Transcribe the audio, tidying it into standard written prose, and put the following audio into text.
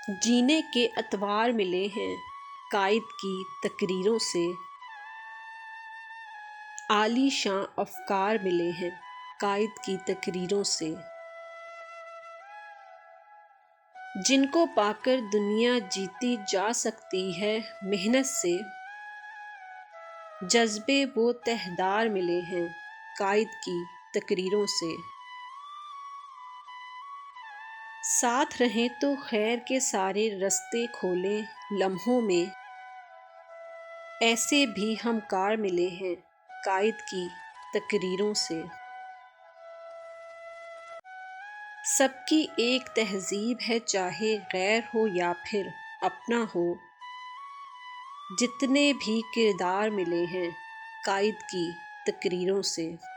جینے کے اتوار ملے ہیں قائد کی تقریروں سے، عالی شان افکار ملے ہیں قائد کی تقریروں سے، جن کو پا کر دنیا جیتی جا سکتی ہے محنت سے، جذبے وہ تہدار ملے ہیں قائد کی تقریروں سے۔ ساتھ رہیں تو خیر کے سارے رستے کھولیں لمحوں میں، ایسے بھی ہم کار ملے ہیں قائد کی تقریروں سے۔ سب کی ایک تہذیب ہے چاہے غیر ہو یا پھر اپنا ہو، جتنے بھی کردار ملے ہیں قائد کی تقریروں سے۔